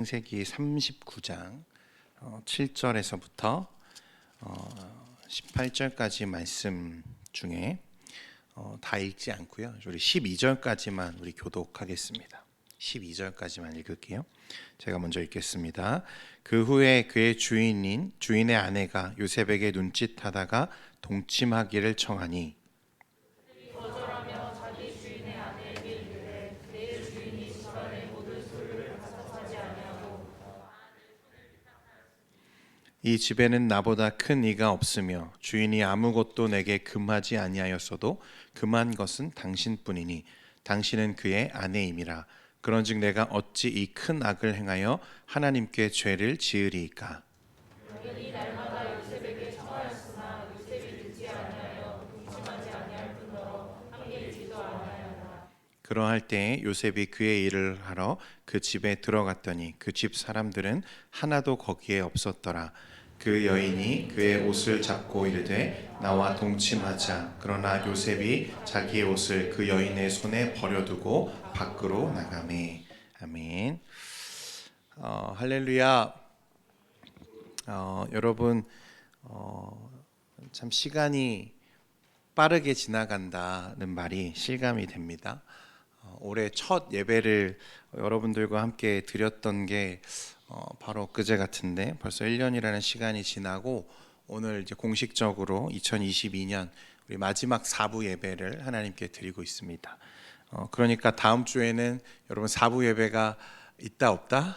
창세기 39장 7절에서부터 18절까지 말씀 중에 다 읽지 않고요. 우리 12절까지만 우리 교독하겠습니다. 12절까지만 읽을게요. 제가 먼저 읽겠습니다. 그 후에 그의 주인의 아내가 요셉에게 눈짓하다가 동침하기를 청하니 이 집에는 나보다 큰 이가 없으며 주인이 아무것도 내게 금하지 아니하였어도 금한 것은 당신뿐이니 당신은 그의 아내임이라. 그런즉 내가 어찌 이 큰 악을 행하여 하나님께 죄를 지으리이까. 그러할 때에 요셉이 그의 일을 하러 그 집에 들어갔더니 그 집 사람들은 하나도 거기에 없었더라. 그 여인이 그의 옷을 잡고 이르되 나와 동침하자. 그러나 요셉이 자기의 옷을 그 여인의 손에 버려두고 밖으로 나가매. 아멘. 할렐루야. 여러분, 참 시간이 빠르게 지나간다는 말이 실감이 됩니다. 올해 첫 예배를 여러분들과 함께 드렸던 게 바로 그제 같은데 벌써 1년이라는 시간이 지나고 오늘 이제 공식적으로 2022년 우리 마지막 4부 예배를 하나님께 드리고 있습니다. 그러니까 다음 주에는 여러분 4부 예배가 있다 없다?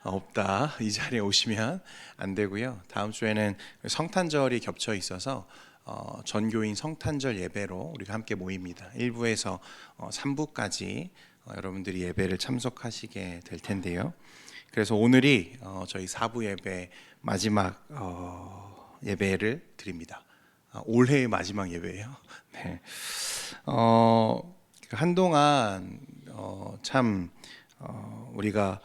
없다. 이 자리에 오시면 안 되고요. 다음 주에는 성탄절이 겹쳐 있어서 전교인 성탄절 예배로 우리가 함께 모입니다. 1부에서 3부까지 여러분들이 예배를 참석하시게 될 텐데요. 그래서 오늘이 저희 4부 예배 마지막 예배를 드립니다. 올해의 마지막 예배예요. 네. 한동안 참 우리가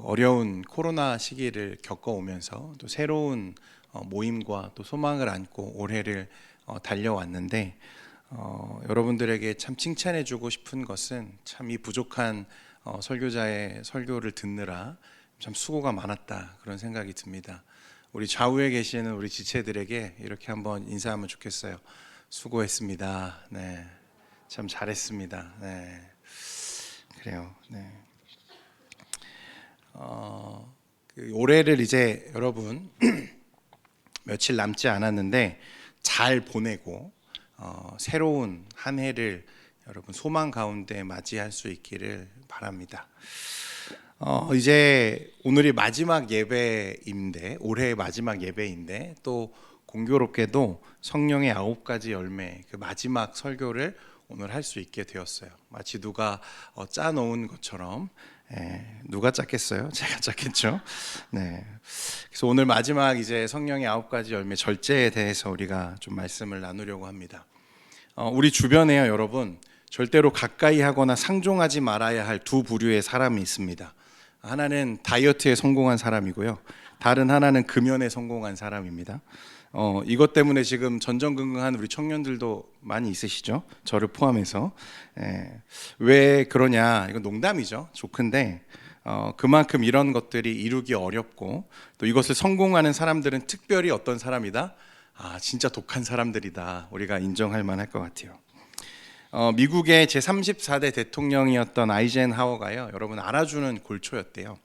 어려운 코로나 시기를 겪어오면서 또 새로운 모임과 또 소망을 안고 올해를 달려왔는데 여러분들에게 참 칭찬해주고 싶은 것은 참 이 부족한 설교자의 설교를 듣느라 참 수고가 많았다 그런 생각이 듭니다. 우리 좌우에 계시는 우리 지체들에게 이렇게 한번 인사하면 좋겠어요. 수고했습니다. 네, 참 잘했습니다. 네, 그래요. 네. 올해를 이제 여러분 며칠 남지 않았는데 잘 보내고 새로운 한 해를 여러분 소망 가운데 맞이할 수 있기를 바랍니다. 이제 오늘이 마지막 예배인데 올해의 마지막 예배인데 또 공교롭게도 성령의 9가지 열매 그 마지막 설교를 오늘 할 수 있게 되었어요. 마치 누가 짜놓은 것처럼. 누가 짰겠어요? 제가 짰겠죠. 네. 그래서 오늘 마지막 이제 성령의 9가지 열매 절제에 대해서 우리가 좀 말씀을 나누려고 합니다. 우리 주변에요, 여러분, 절대로 가까이 하거나 상종하지 말아야 할 두 부류의 사람이 있습니다. 하나는 다이어트에 성공한 사람이고요. 다른 하나는 금연에 성공한 사람입니다. 이것 때문에 지금 전전긍긍한 우리 청년들도 많이 있으시죠? 저를 포함해서. 왜 그러냐? 이건 농담이죠. 조크인데 그만큼 이런 것들이 이루기 어렵고 또 이것을 성공하는 사람들은 특별히 어떤 사람이다? 진짜 독한 사람들이다. 우리가 인정할 만할 것 같아요. 미국의 제34대 대통령이었던 아이젠하워가요, 여러분 알아주는 골초였대요.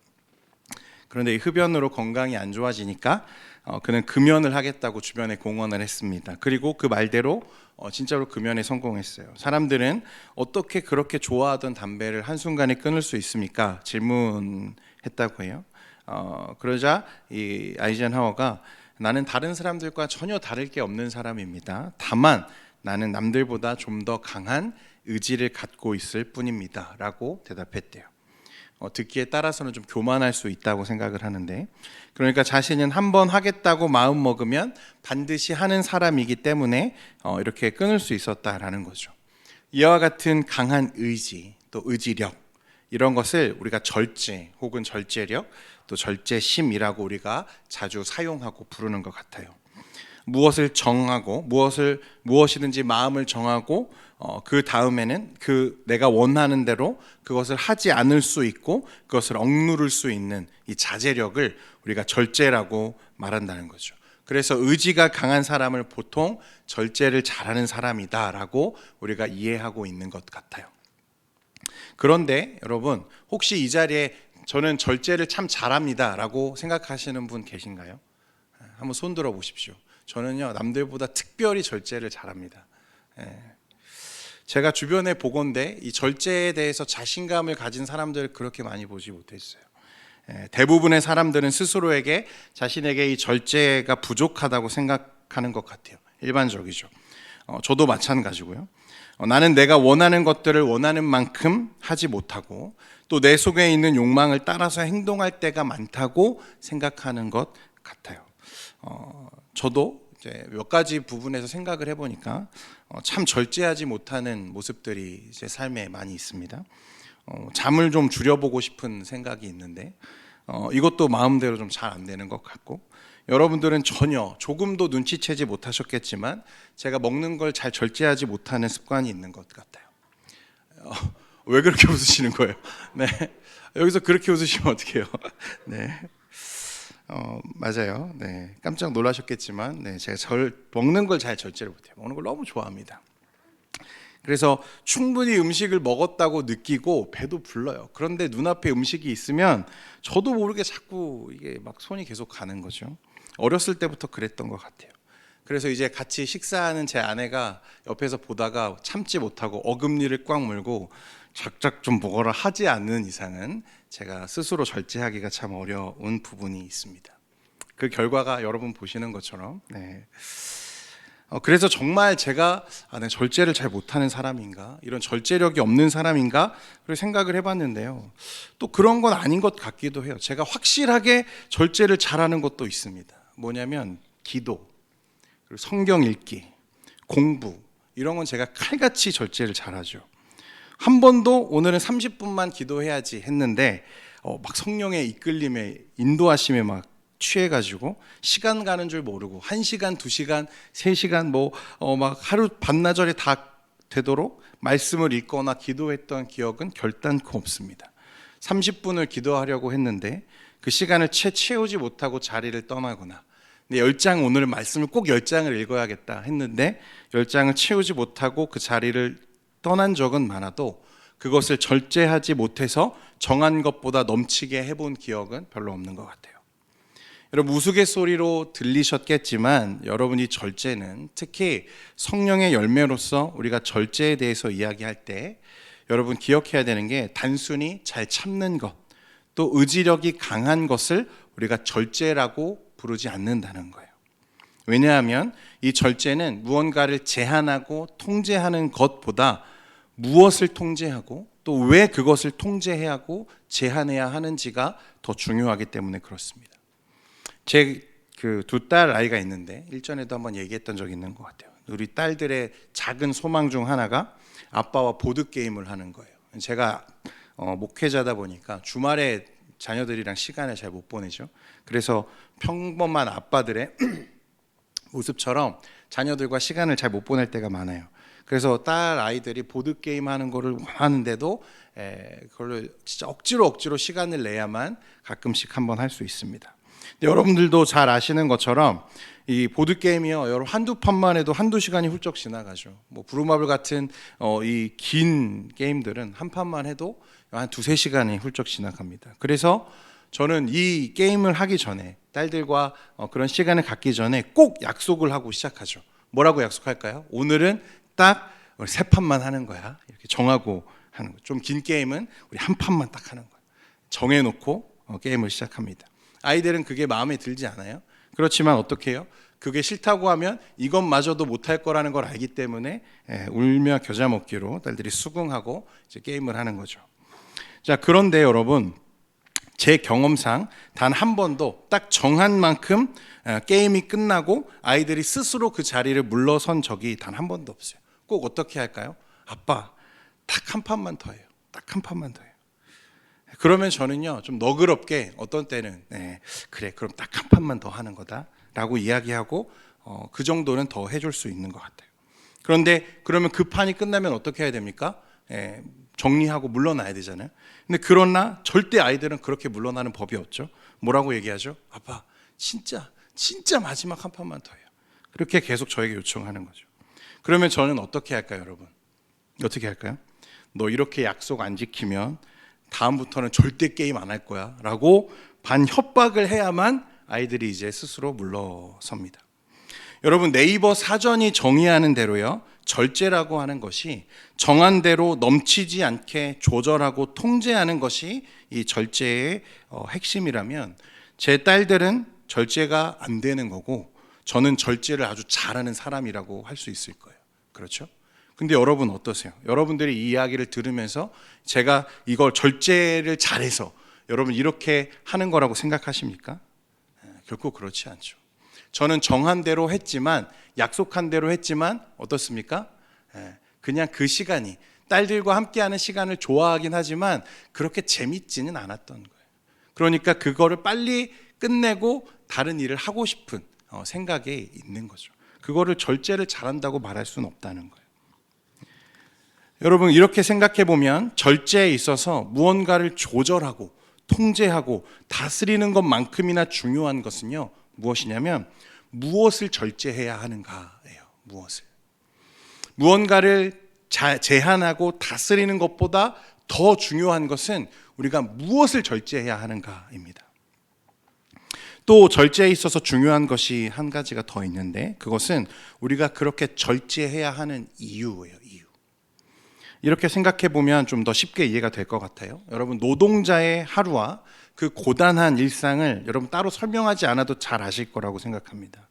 그런데 이 흡연으로 건강이 안 좋아지니까 그는 금연을 하겠다고 주변에 공언을 했습니다. 그리고 그 말대로 진짜로 금연에 성공했어요. 사람들은 어떻게 그렇게 좋아하던 담배를 한순간에 끊을 수 있습니까? 질문했다고 해요. 그러자 이 아이젠하워가 나는 다른 사람들과 전혀 다를 게 없는 사람입니다. 다만 나는 남들보다 좀 더 강한 의지를 갖고 있을 뿐입니다. 라고 대답했대요. 듣기에 따라서는 좀 교만할 수 있다고 생각을 하는데, 그러니까 자신은 한번 하겠다고 마음 먹으면 반드시 하는 사람이기 때문에 이렇게 끊을 수 있었다라는 거죠. 이와 같은 강한 의지, 또 의지력, 이런 것을 우리가 절제 혹은 절제력, 또 절제심이라고 우리가 자주 사용하고 부르는 것 같아요. 무엇을 정하고 무엇이든지 마음을 정하고 그 다음에는 내가 원하는 대로 그것을 하지 않을 수 있고 그것을 억누를 수 있는 이 자제력을 우리가 절제라고 말한다는 거죠. 그래서 의지가 강한 사람을 보통 절제를 잘하는 사람이다라고 우리가 이해하고 있는 것 같아요. 그런데 여러분, 혹시 이 자리에 저는 절제를 참 잘합니다라고 생각하시는 분 계신가요? 한번 손 들어 보십시오. 저는요, 남들보다 특별히 절제를 잘합니다. 제가 주변에 보건대 이 절제에 대해서 자신감을 가진 사람들을 그렇게 많이 보지 못했어요. 대부분의 사람들은 스스로에게 자신에게 이 절제가 부족하다고 생각하는 것 같아요. 일반적이죠. 저도 마찬가지고요. 나는 내가 원하는 것들을 원하는 만큼 하지 못하고 또 내 속에 있는 욕망을 따라서 행동할 때가 많다고 생각하는 것 같아요. 저도 이제 몇 가지 부분에서 생각을 해보니까 참 절제하지 못하는 모습들이 제 삶에 많이 있습니다. 잠을 좀 줄여보고 싶은 생각이 있는데 이것도 마음대로 좀 잘 안 되는 것 같고, 여러분들은 전혀 조금도 눈치채지 못하셨겠지만 제가 먹는 걸 잘 절제하지 못하는 습관이 있는 것 같아요. 왜 그렇게 웃으시는 거예요? 네, 여기서 그렇게 웃으시면 어떡해요? 네, 맞아요. 네, 깜짝 놀라셨겠지만 네, 제가 먹는 걸 잘 절제를 못해요. 먹는 걸 너무 좋아합니다. 그래서 충분히 음식을 먹었다고 느끼고 배도 불러요. 그런데 눈앞에 음식이 있으면 저도 모르게 자꾸 이게 막 손이 계속 가는 거죠. 어렸을 때부터 그랬던 것 같아요. 그래서 이제 같이 식사하는 제 아내가 옆에서 보다가 참지 못하고 어금니를 꽉 물고 작작 좀 먹어라 하지 않는 이상은 제가 스스로 절제하기가 참 어려운 부분이 있습니다. 그 결과가 여러분 보시는 것처럼 네. 그래서 정말 제가 내가 절제를 잘 못하는 사람인가, 이런 절제력이 없는 사람인가 그렇게 생각을 해봤는데요. 또 그런 건 아닌 것 같기도 해요. 제가 확실하게 절제를 잘하는 것도 있습니다. 뭐냐면 기도, 그리고 성경 읽기, 공부, 이런 건 제가 칼같이 절제를 잘하죠. 한 번도 오늘은 30분만 기도해야지 했는데 막 성령의 이끌림에 인도하심에 막 취해가지고 시간 가는 줄 모르고 1시간, 2시간, 3시간 막 하루 반나절이 다 되도록 말씀을 읽거나 기도했던 기억은 결단코 없습니다. 30분을 기도하려고 했는데 그 시간을 채우지 못하고 자리를 떠나거나, 근데 10장 오늘 말씀을 꼭 10장을 읽어야겠다 했는데 10장을 채우지 못하고 그 자리를 떠난 적은 많아도 그것을 절제하지 못해서 정한 것보다 넘치게 해본 기억은 별로 없는 것 같아요. 여러분, 우스갯소리로 들리셨겠지만 여러분이 절제는, 특히 성령의 열매로서 우리가 절제에 대해서 이야기할 때 여러분 기억해야 되는 게, 단순히 잘 참는 것, 또 의지력이 강한 것을 우리가 절제라고 부르지 않는다는 거예요. 왜냐하면 이 절제는 무언가를 제한하고 통제하는 것보다 무엇을 통제하고 또 왜 그것을 통제해야 하고 제한해야 하는지가 더 중요하기 때문에 그렇습니다. 제 그 두 딸 아이가 있는데 일전에도 한번 얘기했던 적이 있는 것 같아요. 우리 딸들의 작은 소망 중 하나가 아빠와 보드 게임을 하는 거예요. 제가 목회자다 보니까 주말에 자녀들이랑 시간을 잘 못 보내죠. 그래서 평범한 아빠들의 모습처럼 자녀들과 시간을 잘 못 보낼 때가 많아요. 그래서 딸 아이들이 보드 게임 하는 거를 하는데도 그걸로 진짜 억지로 시간을 내야만 가끔씩 한번 할 수 있습니다. 근데 여러분들도 잘 아시는 것처럼 이 보드 게임이요, 여러분 한두 판만 해도 한두 시간이 훌쩍 지나가죠. 뭐 부루마블 같은 이 긴 게임들은 한 판만 해도 한 2-3시간이 훌쩍 지나갑니다. 그래서 저는 이 게임을 하기 전에 딸들과 그런 시간을 갖기 전에 꼭 약속을 하고 시작하죠. 뭐라고 약속할까요? 오늘은 딱 3판만 하는 거야. 이렇게 정하고 하는 거예요. 좀 긴 게임은 우리 한 판만 딱 하는 거예요. 정해놓고 게임을 시작합니다. 아이들은 그게 마음에 들지 않아요. 그렇지만 어떻게 해요? 그게 싫다고 하면 이것마저도 못할 거라는 걸 알기 때문에 울며 겨자 먹기로 딸들이 수긍하고 이제 게임을 하는 거죠. 자, 그런데 여러분, 제 경험상 단 한 번도 딱 정한 만큼 게임이 끝나고 아이들이 스스로 그 자리를 물러선 적이 단 한 번도 없어요. 꼭 어떻게 할까요? 아빠, 딱 한 판만 더 해요. 딱 한 판만 더 해요. 그러면 저는요, 좀 너그럽게 어떤 때는 그래, 그럼 딱 한 판만 더 하는 거다 라고 이야기하고 그 정도는 더 해줄 수 있는 것 같아요. 그런데 그러면 그 판이 끝나면 어떻게 해야 됩니까? 정리하고 물러나야 되잖아요. 근데 그러나 절대 아이들은 그렇게 물러나는 법이 없죠. 뭐라고 얘기하죠? 아빠, 진짜 마지막 한 판만 더 해요. 그렇게 계속 저에게 요청하는 거죠. 그러면 저는 어떻게 할까요, 여러분? 어떻게 할까요? 너 이렇게 약속 안 지키면 다음부터는 절대 게임 안 할 거야 라고 반협박을 해야만 아이들이 이제 스스로 물러섭니다. 여러분, 네이버 사전이 정의하는 대로요, 절제라고 하는 것이 정한 대로 넘치지 않게 조절하고 통제하는 것이 이 절제의 핵심이라면, 제 딸들은 절제가 안 되는 거고 저는 절제를 아주 잘하는 사람이라고 할 수 있을 거예요. 그렇죠? 근데 여러분 어떠세요? 여러분들이 이 이야기를 들으면서 제가 이걸 절제를 잘해서 여러분 이렇게 하는 거라고 생각하십니까? 결코 그렇지 않죠. 저는 정한 대로 했지만, 약속한 대로 했지만 어떻습니까? 그냥 그 시간이, 딸들과 함께하는 시간을 좋아하긴 하지만 그렇게 재밌지는 않았던 거예요. 그러니까 그거를 빨리 끝내고 다른 일을 하고 싶은 생각에 있는 거죠. 그거를 절제를 잘한다고 말할 수는 없다는 거예요. 여러분, 이렇게 생각해 보면 절제에 있어서 무언가를 조절하고 통제하고 다스리는 것만큼이나 중요한 것은요, 무엇이냐면 무엇을 절제해야 하는가예요. 무언가를 제한하고 다스리는 것보다 더 중요한 것은 우리가 무엇을 절제해야 하는가입니다. 또 절제에 있어서 중요한 것이 한 가지가 더 있는데, 그것은 우리가 그렇게 절제해야 하는 이유예요. 이렇게 생각해 보면 좀 더 쉽게 이해가 될 것 같아요. 여러분, 노동자의 하루와 그 고단한 일상을 여러분 따로 설명하지 않아도 잘 아실 거라고 생각합니다.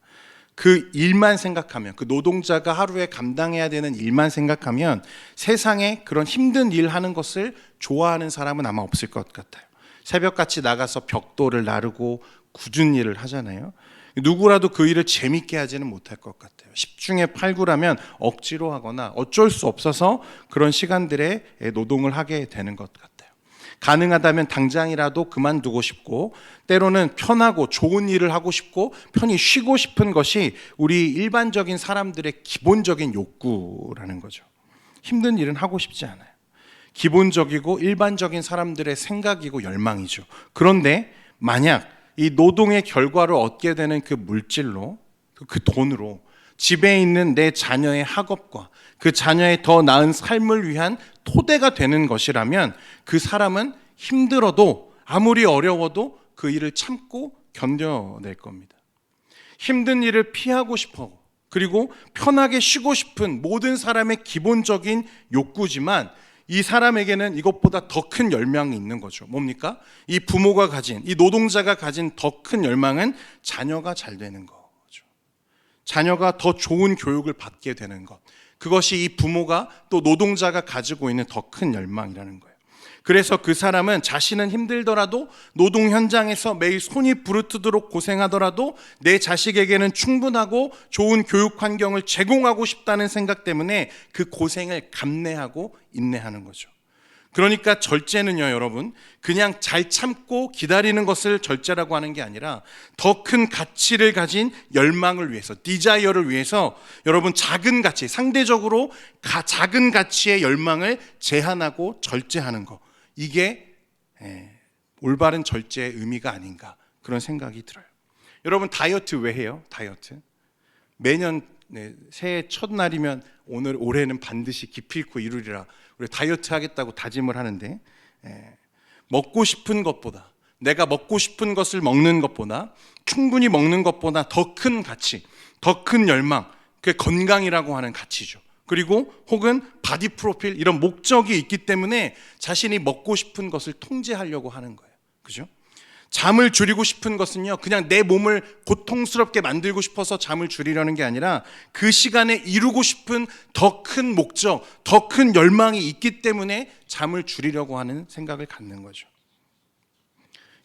그 일만 생각하면, 그 노동자가 하루에 감당해야 되는 일만 생각하면 세상에 그런 힘든 일 하는 것을 좋아하는 사람은 아마 없을 것 같아요. 새벽같이 나가서 벽돌을 나르고 굳은 일을 하잖아요. 누구라도 그 일을 재밌게 하지는 못할 것 같아요. 10중에 8구라면 억지로 하거나 어쩔 수 없어서 그런 시간들에 노동을 하게 되는 것 같아요. 가능하다면 당장이라도 그만두고 싶고, 때로는 편하고 좋은 일을 하고 싶고 편히 쉬고 싶은 것이 우리 일반적인 사람들의 기본적인 욕구라는 거죠. 힘든 일은 하고 싶지 않아요. 기본적이고 일반적인 사람들의 생각이고 열망이죠. 그런데 만약 이 노동의 결과를 얻게 되는 그 물질로, 그 돈으로 집에 있는 내 자녀의 학업과 그 자녀의 더 나은 삶을 위한 토대가 되는 것이라면, 그 사람은 힘들어도 아무리 어려워도 그 일을 참고 견뎌낼 겁니다. 힘든 일을 피하고 싶어, 그리고 편하게 쉬고 싶은 모든 사람의 기본적인 욕구지만, 이 사람에게는 이것보다 더 큰 열망이 있는 거죠. 뭡니까? 이 부모가 가진, 이 노동자가 가진 더 큰 열망은 자녀가 잘 되는 거죠. 자녀가 더 좋은 교육을 받게 되는 것. 그것이 이 부모가 또 노동자가 가지고 있는 더 큰 열망이라는 거예요. 그래서 그 사람은 자신은 힘들더라도, 노동 현장에서 매일 손이 부르트도록 고생하더라도 내 자식에게는 충분하고 좋은 교육 환경을 제공하고 싶다는 생각 때문에 그 고생을 감내하고 인내하는 거죠. 그러니까 절제는요, 여러분, 그냥 잘 참고 기다리는 것을 절제라고 하는 게 아니라 더 큰 가치를 가진 열망을 위해서, 디자이어를 위해서 여러분 작은 가치, 상대적으로 작은 가치의 열망을 제한하고 절제하는 것, 이게 올바른 절제의 의미가 아닌가, 그런 생각이 들어요. 여러분, 다이어트 왜 해요? 다이어트 매년 새해 첫날이면 올해는 반드시 기필코 이루리라, 우리 다이어트 하겠다고 다짐을 하는데, 먹고 싶은 것보다, 내가 먹고 싶은 것을 먹는 것보다, 충분히 먹는 것보다 더 큰 가치, 더 큰 열망, 그게 건강이라고 하는 가치죠. 그리고 혹은 바디 프로필, 이런 목적이 있기 때문에 자신이 먹고 싶은 것을 통제하려고 하는 거예요. 그죠? 잠을 줄이고 싶은 것은요, 그냥 내 몸을 고통스럽게 만들고 싶어서 잠을 줄이려는 게 아니라 그 시간에 이루고 싶은 더 큰 목적, 더 큰 열망이 있기 때문에 잠을 줄이려고 하는 생각을 갖는 거죠.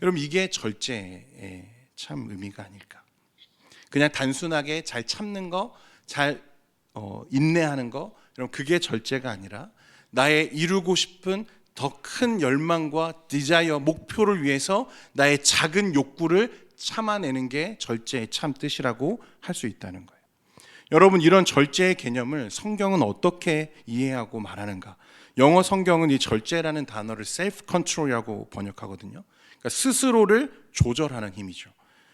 여러분, 이게 절제의 참 의미가 아닐까. 그냥 단순하게 잘 참는 거, 잘 인내하는 거, 여러분, 그게 절제가 아니라 나의 이루고 싶은 더 큰 열망과 디자이어, 목표를 위해서 나의 작은 욕구를 참아내는 게 절제의 참 뜻이라고 할 수 있다는 거예요. 여러분, 이런 절제의 개념을 성경은 어떻게 이해하고 말하는가? 영어 성경은 이 절제라는 단어를 self control이라고 번역하거든요. 그러니까 스스로를 조절하는 힘이죠.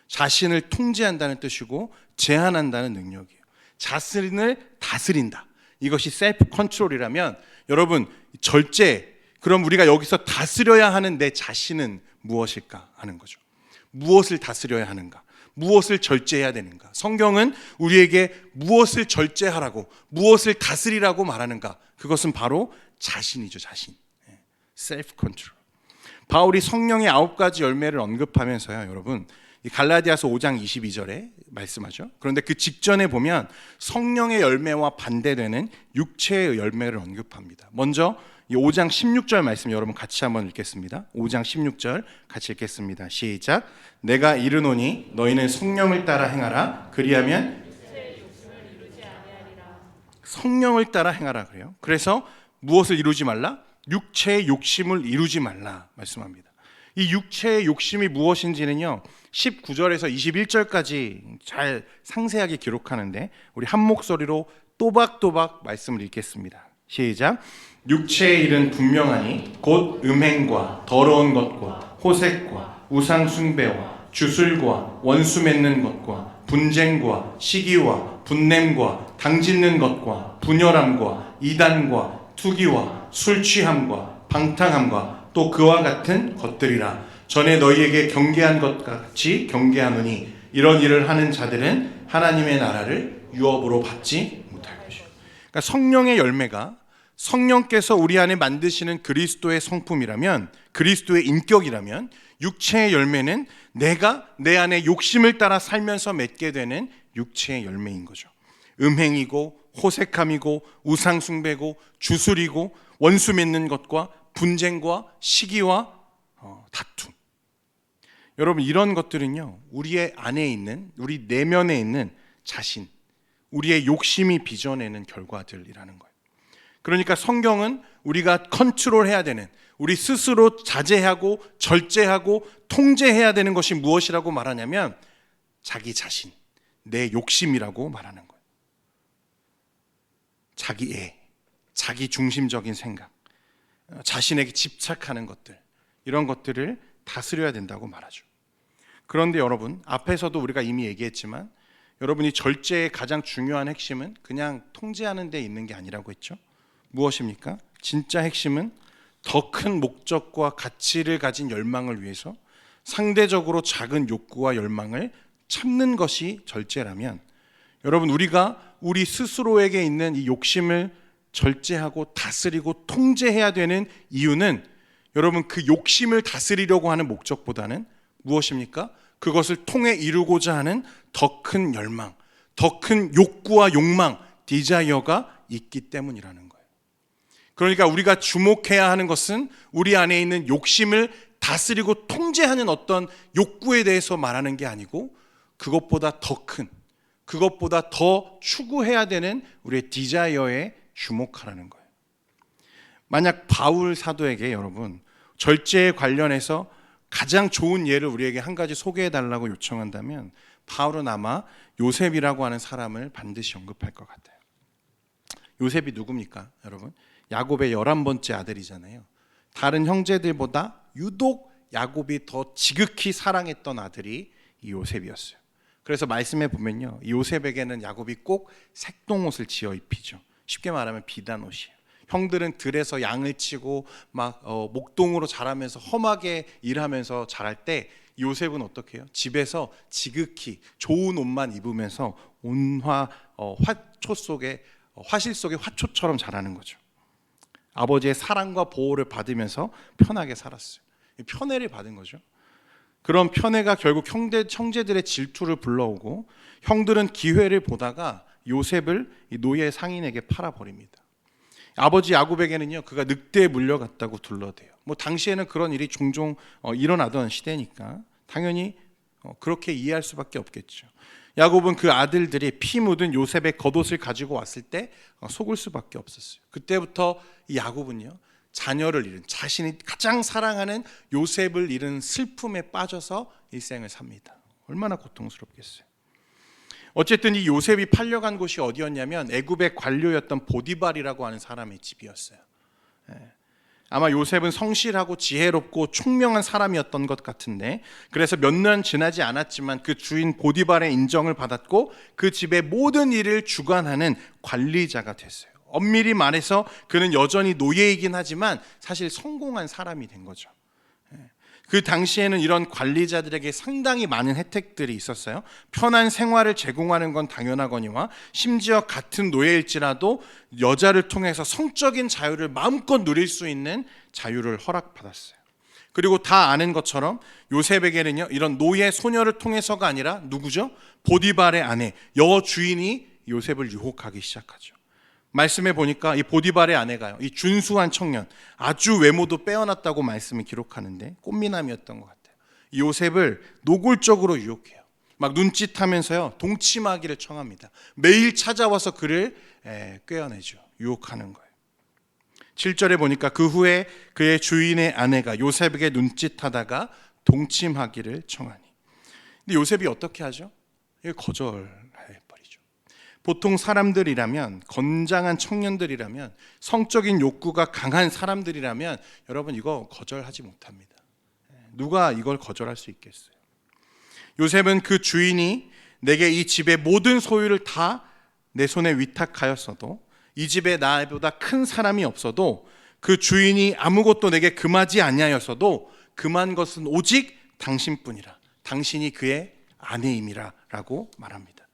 자신을 통제한다는 뜻이고 제한한다는 능력이에요. 자신을 다스린다. 이것이 self control이라면 여러분, 절제, 그럼 우리가 여기서 다스려야 하는 내 자신은 무엇일까 하는 거죠. 무엇을 다스려야 하는가? 무엇을 절제해야 되는가? 성경은 우리에게 무엇을 절제하라고, 무엇을 다스리라고 말하는가? 그것은 바로 자신이죠, 자신. self control. 바울이 성령의 9가지 열매를 언급하면서요, 여러분, 이 갈라디아서 5장 22절에 말씀하죠. 그런데 그 직전에 보면 성령의 열매와 반대되는 육체의 열매를 언급합니다. 먼저 이 5장 16절 말씀 여러분 같이 한번 읽겠습니다. 5장 16절 같이 읽겠습니다. 시작. 내가 이르노니 너희는 성령을 따라 행하라. 그리하면 성령을 따라 행하라 그래요. 그래서 무엇을 이루지 말라? 육체의 욕심을 이루지 말라 말씀합니다. 이 육체의 욕심이 무엇인지는요, 19절에서 21절까지 잘 상세하게 기록하는데 우리 한 목소리로 또박또박 말씀을 읽겠습니다. 시작. 육체의 일은 분명하니 곧 음행과 더러운 것과 호색과 우상 숭배와 주술과 원수 맺는 것과 분쟁과 시기와 분냄과 당짓는 것과 분열함과 이단과 투기와 술 취함과 방탕함과 또 그와 같은 것들이라. 전에 너희에게 경계한 것 같이 경계하노니 이런 일을 하는 자들은 하나님의 나라를 유업으로 받지 못할 것이요. 그러니까 성령의 열매가 성령께서 우리 안에 만드시는 그리스도의 성품이라면, 그리스도의 인격이라면, 육체의 열매는 내가 내 안에 욕심을 따라 살면서 맺게 되는 육체의 열매인 거죠. 음행이고 호색함이고 우상 숭배고 주술이고 원수 맺는 것과 분쟁과 시기와 다툼. 여러분, 이런 것들은요, 우리의 안에 있는, 우리 내면에 있는 자신, 우리의 욕심이 빚어내는 결과들이라는 거예요. 그러니까 성경은 우리가 컨트롤해야 되는, 우리 스스로 자제하고 절제하고 통제해야 되는 것이 무엇이라고 말하냐면 자기 자신, 내 욕심이라고 말하는 거예요. 자기애, 자기 중심적인 생각, 자신에게 집착하는 것들, 이런 것들을 다스려야 된다고 말하죠. 그런데 여러분, 앞에서도 우리가 이미 얘기했지만 여러분이 절제의 가장 중요한 핵심은 그냥 통제하는 데 있는 게 아니라고 했죠. 무엇입니까? 진짜 핵심은 더 큰 목적과 가치를 가진 열망을 위해서 상대적으로 작은 욕구와 열망을 참는 것이 절제라면, 여러분, 우리가 우리 스스로에게 있는 이 욕심을 절제하고 다스리고 통제해야 되는 이유는 여러분, 그 욕심을 다스리려고 하는 목적보다는 무엇입니까? 그것을 통해 이루고자 하는 더 큰 열망, 더 큰 욕구와 욕망, 디자이어가 있기 때문이라는 거예요. 그러니까 우리가 주목해야 하는 것은 우리 안에 있는 욕심을 다스리고 통제하는 어떤 욕구에 대해서 말하는 게 아니고 그것보다 더 큰, 그것보다 더 추구해야 되는 우리의 디자이어에 주목하라는 거예요. 만약 바울 사도에게 여러분 절제에 관련해서 가장 좋은 예를 우리에게 한 가지 소개해 달라고 요청한다면 바울은 아마 요셉이라고 하는 사람을 반드시 언급할 것 같아요. 요셉이 누굽니까, 여러분? 야곱의 11번째 아들이잖아요. 다른 형제들보다 유독 야곱이 더 지극히 사랑했던 아들이 이 요셉이었어요. 그래서 말씀해 보면요, 이 요셉에게는 야곱이 꼭 색동옷을 지어 입히죠. 쉽게 말하면 비단옷이에요. 형들은 들에서 양을 치고 막 목동으로 자라면서 험하게 일하면서 자랄 때 요셉은 어떻게 해요? 집에서 지극히 좋은 옷만 입으면서 화초 속에 화실 속의 화초처럼 자라는 거죠. 아버지의 사랑과 보호를 받으면서 편하게 살았어요. 편애를 받은 거죠. 그런 편애가 결국 형제들의 질투를 불러오고 형들은 기회를 보다가 요셉을 이 노예 상인에게 팔아버립니다. 아버지 야곱에게는요, 그가 늑대에 물려갔다고 둘러대요. 당시에는 그런 일이 종종 일어나던 시대니까 당연히 그렇게 이해할 수밖에 없겠죠. 야곱은 그 아들들이 피 묻은 요셉의 겉옷을 가지고 왔을 때 속을 수밖에 없었어요. 그때부터 이 야곱은요, 자녀를 잃은, 자신이 가장 사랑하는 요셉을 잃은 슬픔에 빠져서 일생을 삽니다. 얼마나 고통스럽겠어요. 어쨌든 이 요셉이 팔려간 곳이 어디였냐면 애굽의 관료였던 보디발이라고 하는 사람의 집이었어요. 아마 요셉은 성실하고 지혜롭고 총명한 사람이었던 것 같은데, 그래서 몇 년 지나지 않았지만 그 주인 보디발의 인정을 받았고 그 집의 모든 일을 주관하는 관리자가 됐어요. 엄밀히 말해서 그는 여전히 노예이긴 하지만 사실 성공한 사람이 된 거죠. 그 당시에는 이런 관리자들에게 상당히 많은 혜택들이 있었어요. 편한 생활을 제공하는 건 당연하거니와 심지어 같은 노예일지라도 여자를 통해서 성적인 자유를 마음껏 누릴 수 있는 자유를 허락받았어요. 그리고 다 아는 것처럼 요셉에게는요, 이런 노예 소녀를 통해서가 아니라 누구죠? 보디발의 아내, 여주인이 요셉을 유혹하기 시작하죠. 말씀해 보니까 이 보디발의 아내가요, 이 준수한 청년, 아주 외모도 빼어났다고 말씀을 기록하는데 꽃미남이었던 것 같아요. 이 요셉을 노골적으로 유혹해요. 막 눈짓하면서요 동침하기를 청합니다. 매일 찾아와서 그를 꿰어내죠. 유혹하는 거예요. 7절에 보니까 그 후에 그의 주인의 아내가 요셉에게 눈짓하다가 동침하기를 청하니. 근데 요셉이 어떻게 하죠? 거절해버리죠. 보통 사람들이라면, 건장한 청년들이라면, 성적인 욕구가 강한 사람들이라면 여러분 이거 거절하지 못합니다. 누가 이걸 거절할 수 있겠어요? 요셉은 그 주인이 내게 이 집의 모든 소유를 다 내 손에 위탁하였어도, 이 집에 나보다 큰 사람이 없어도, 그 주인이 아무것도 내게 금하지 아니하였어도 금한 것은 오직 당신뿐이라. 당신이 그의 아내임이라 라고 말합니다.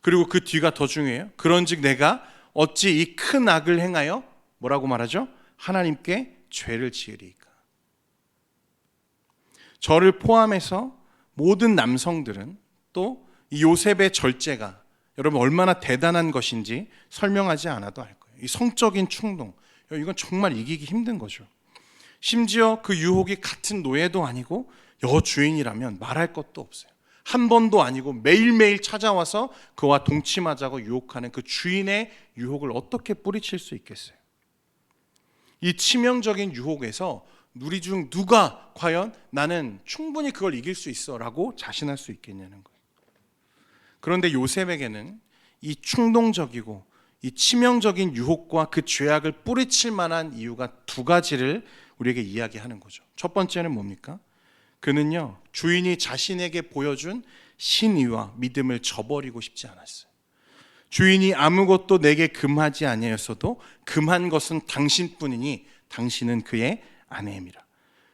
그리고 그 뒤가 더 중요해요. 그런즉 내가 어찌 이 큰 악을 행하여 뭐라고 말하죠? 하나님께 죄를 지으리이까. 저를 포함해서 모든 남성들은 또 이 요셉의 절제가 여러분 얼마나 대단한 것인지 설명하지 않아도 알 거예요. 이 성적인 충동, 이건 정말 이기기 힘든 거죠. 심지어 그 유혹이 같은 노예도 아니고 여주인이라면 말할 것도 없어요. 한 번도 아니고 매일매일 찾아와서 그와 동침하자고 유혹하는 그 주인의 유혹을 어떻게 뿌리칠 수 있겠어요? 이 치명적인 유혹에서 우리 중 누가 과연 나는 충분히 그걸 이길 수 있어 라고 자신할 수 있겠냐는 거예요. 그런데 요셉에게는 이 충동적이고 이 치명적인 유혹과 그 죄악을 뿌리칠 만한 이유가 두 가지를 우리에게 이야기하는 거죠. 첫 번째는 뭡니까? 그는요, 주인이 자신에게 보여준 신의와 믿음을 저버리고 싶지 않았어요. 주인이 아무것도 내게 금하지 아니하였어도 금한 것은 당신뿐이니 당신은 그의 아내임이라.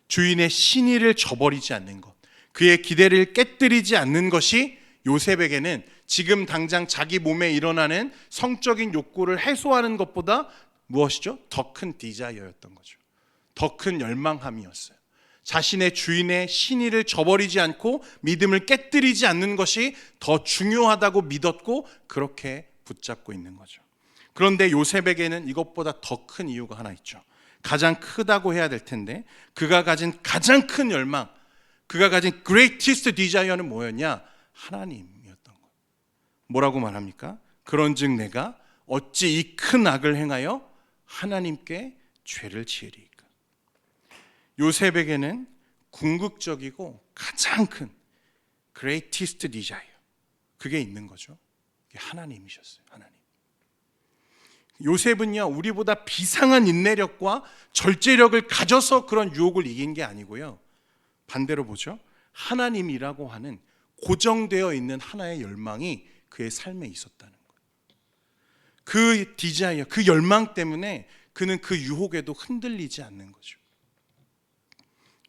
주인의 신의를 저버리지 않는 것, 그의 기대를 깨뜨리지 않는 것이 요셉에게는 지금 당장 자기 몸에 일어나는 성적인 욕구를 해소하는 것보다 무엇이죠? 더 큰 디자이어였던 거죠. 더 큰 열망함이었어요. 자신의 주인의 신의를 저버리지 않고 믿음을 깨뜨리지 않는 것이 더 중요하다고 믿었고 그렇게 붙잡고 있는 거죠. 그런데 요셉에게는 이것보다 더 큰 이유가 하나 있죠. 가장 크다고 해야 될 텐데, 그가 가진 가장 큰 열망, 그가 가진 greatest desire는 뭐였냐? 하나님이었던 거예요. 뭐라고 말합니까? 그런즉 내가 어찌 이 큰 악을 행하여 하나님께 죄를 지으리이까. 요셉에게는 궁극적이고 가장 큰 greatest desire, 그게 있는 거죠. 그게 하나님이셨어요. 하나님. 요셉은요, 우리보다 비상한 인내력과 절제력을 가져서 그런 유혹을 이긴 게 아니고요, 반대로 보죠. 하나님이라고 하는 고정되어 있는 하나의 열망이 그의 삶에 있었다는 거예요. 그 디자이어, 그 열망 때문에 그는 그 유혹에도 흔들리지 않는 거죠.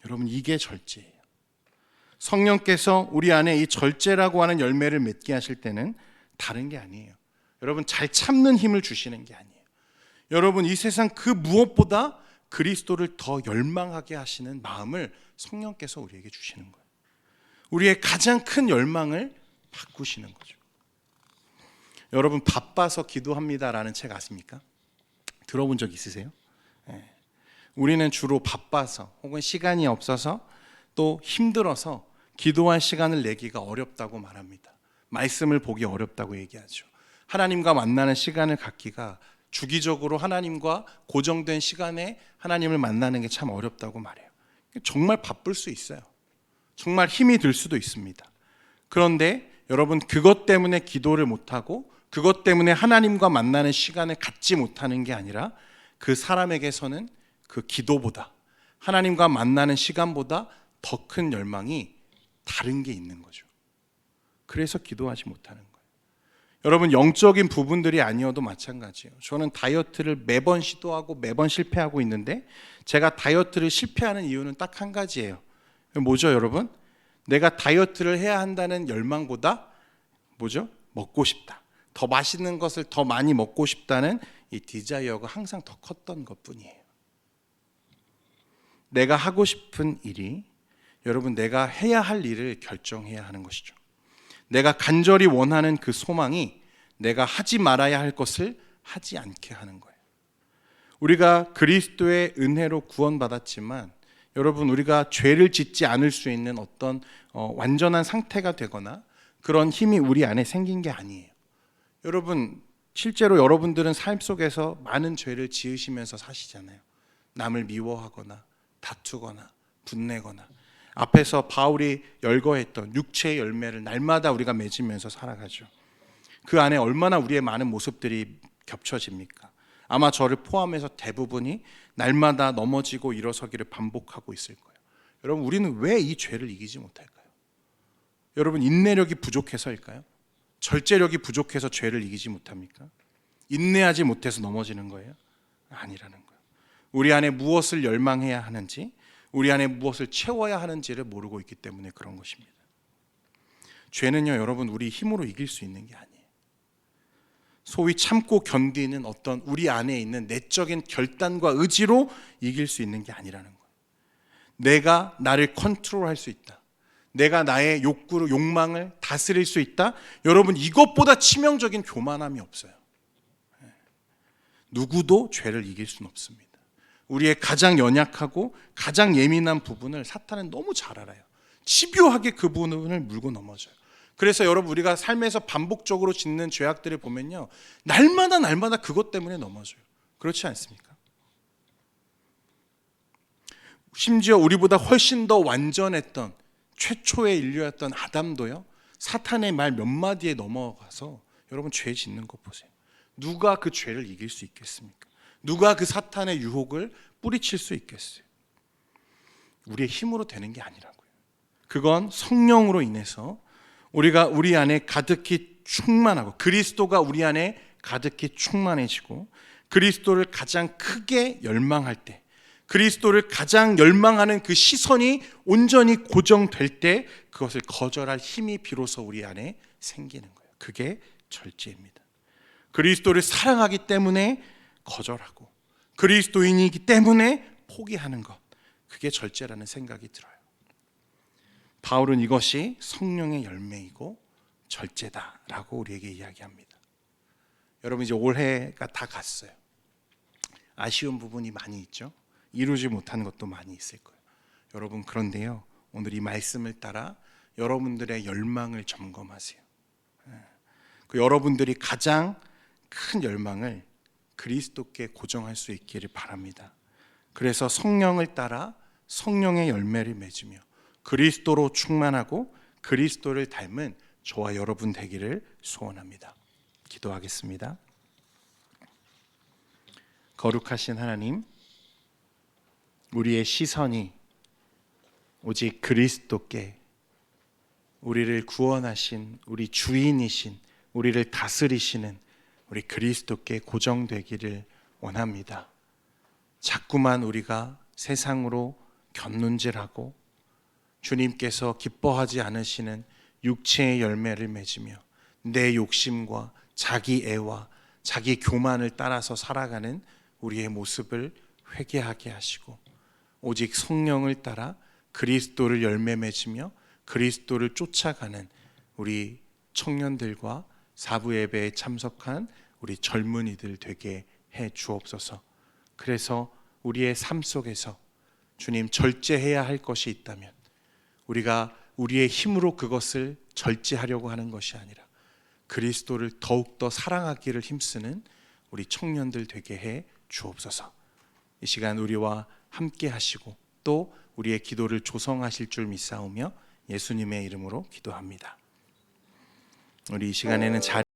여러분, 이게 절제예요. 성령께서 우리 안에 이 절제라고 하는 열매를 맺게 하실 때는 다른 게 아니에요. 여러분, 잘 참는 힘을 주시는 게 아니에요. 여러분, 이 세상 그 무엇보다 그리스도를 더 열망하게 하시는 마음을 성령께서 우리에게 주시는 거예요. 우리의 가장 큰 열망을 바꾸시는 거죠. 여러분, 바빠서 기도합니다라는 책 아십니까? 들어본 적 있으세요? 네. 우리는 주로 바빠서 혹은 시간이 없어서 또 힘들어서 기도할 시간을 내기가 어렵다고 말합니다. 말씀을 보기 어렵다고 얘기하죠. 하나님과 만나는 시간을 갖기가, 주기적으로 하나님과 고정된 시간에 하나님을 만나는 게 참 어렵다고 말해요. 정말 바쁠 수 있어요. 정말 힘이 들 수도 있습니다. 그런데 여러분, 그것 때문에 기도를 못하고 그것 때문에 하나님과 만나는 시간을 갖지 못하는 게 아니라 그 사람에게서는 그 기도보다, 하나님과 만나는 시간보다 더 큰 열망이 다른 게 있는 거죠. 그래서 기도하지 못하는 거예요. 여러분, 영적인 부분들이 아니어도 마찬가지예요. 저는 다이어트를 매번 시도하고 매번 실패하고 있는데, 제가 다이어트를 실패하는 이유는 딱 한 가지예요. 뭐죠, 여러분? 내가 다이어트를 해야 한다는 열망보다 뭐죠? 먹고 싶다. 더 맛있는 것을 더 많이 먹고 싶다는 이 디자이어가 항상 더 컸던 것뿐이에요. 내가 하고 싶은 일이, 여러분, 내가 해야 할 일을 결정해야 하는 것이죠. 내가 간절히 원하는 그 소망이 내가 하지 말아야 할 것을 하지 않게 하는 거예요. 우리가 그리스도의 은혜로 구원받았지만, 여러분, 우리가 죄를 짓지 않을 수 있는 어떤 완전한 상태가 되거나 그런 힘이 우리 안에 생긴 게 아니에요. 여러분, 실제로 여러분들은 삶 속에서 많은 죄를 지으시면서 사시잖아요. 남을 미워하거나 다투거나 분내거나, 앞에서 바울이 열거했던 육체의 열매를 날마다 우리가 맺으면서 살아가죠. 그 안에 얼마나 우리의 많은 모습들이 겹쳐집니까? 아마 저를 포함해서 대부분이 날마다 넘어지고 일어서기를 반복하고 있을 거예요. 여러분, 우리는 왜 이 죄를 이기지 못할까요? 여러분, 인내력이 부족해서일까요? 절제력이 부족해서 죄를 이기지 못합니까? 인내하지 못해서 넘어지는 거예요? 아니라는 거예요. 우리 안에 무엇을 열망해야 하는지, 우리 안에 무엇을 채워야 하는지를 모르고 있기 때문에 그런 것입니다. 죄는요, 여러분, 우리 힘으로 이길 수 있는 게 아니에요. 소위 참고 견디는 어떤 우리 안에 있는 내적인 결단과 의지로 이길 수 있는 게 아니라는 거예요. 내가 나를 컨트롤할 수 있다. 내가 나의 욕구를, 욕망을 다스릴 수 있다. 여러분, 이것보다 치명적인 교만함이 없어요. 누구도 죄를 이길 수는 없습니다. 우리의 가장 연약하고 가장 예민한 부분을 사탄은 너무 잘 알아요. 집요하게 그 부분을 물고 넘어져요. 그래서 여러분, 우리가 삶에서 반복적으로 짓는 죄악들을 보면요, 날마다 그것 때문에 넘어져요. 그렇지 않습니까? 심지어 우리보다 훨씬 더 완전했던 최초의 인류였던 아담도요, 사탄의 말 몇 마디에 넘어가서 여러분, 죄 짓는 거 보세요. 누가 그 죄를 이길 수 있겠습니까? 누가 그 사탄의 유혹을 뿌리칠 수 있겠어요? 우리의 힘으로 되는 게 아니라고요. 그건 성령으로 인해서 우리가 우리 안에 가득히 충만하고, 그리스도가 우리 안에 가득히 충만해지고, 그리스도를 가장 크게 열망할 때, 그리스도를 가장 열망하는 그 시선이 온전히 고정될 때, 그것을 거절할 힘이 비로소 우리 안에 생기는 거예요. 그게 절제입니다. 그리스도를 사랑하기 때문에 거절하고, 그리스도인이기 때문에 포기하는 것, 그게 절제라는 생각이 들어요. 바울은 이것이 성령의 열매이고 절제다라고 우리에게 이야기합니다. 여러분, 이제 올해가 다 갔어요. 아쉬운 부분이 많이 있죠. 이루지 못한 것도 많이 있을 거예요. 여러분, 그런데요, 오늘 이 말씀을 따라 여러분들의 열망을 점검하세요. 그 여러분들이 가장 큰 열망을 그리스도께 고정할 수 있기를 바랍니다. 그래서 성령을 따라 성령의 열매를 맺으며 그리스도로 충만하고 그리스도를 닮은 저와 여러분 되기를 소원합니다. 기도하겠습니다. 거룩하신 하나님, 우리의 시선이 오직 그리스도께, 우리를 구원하신 우리 주인이신, 우리를 다스리시는 우리 그리스도께 고정되기를 원합니다. 자꾸만 우리가 세상으로 곁눈질하고 주님께서 기뻐하지 않으시는 육체의 열매를 맺으며 내 욕심과 자기 애와 자기 교만을 따라서 살아가는 우리의 모습을 회개하게 하시고, 오직 성령을 따라 그리스도를 열매 맺으며 그리스도를 쫓아가는 우리 청년들과 사부 예배에 참석한 우리 젊은이들 되게 해 주옵소서. 그래서 우리의 삶 속에서 주님, 절제해야 할 것이 있다면 우리가 우리의 힘으로 그것을 절제하려고 하는 것이 아니라 그리스도를 더욱더 사랑하기를 힘쓰는 우리 청년들 되게 해 주옵소서. 이 시간 우리와 함께 하시고 또 우리의 기도를 조성하실 줄 믿사오며 예수님의 이름으로 기도합니다. 우리 이 시간에는 자리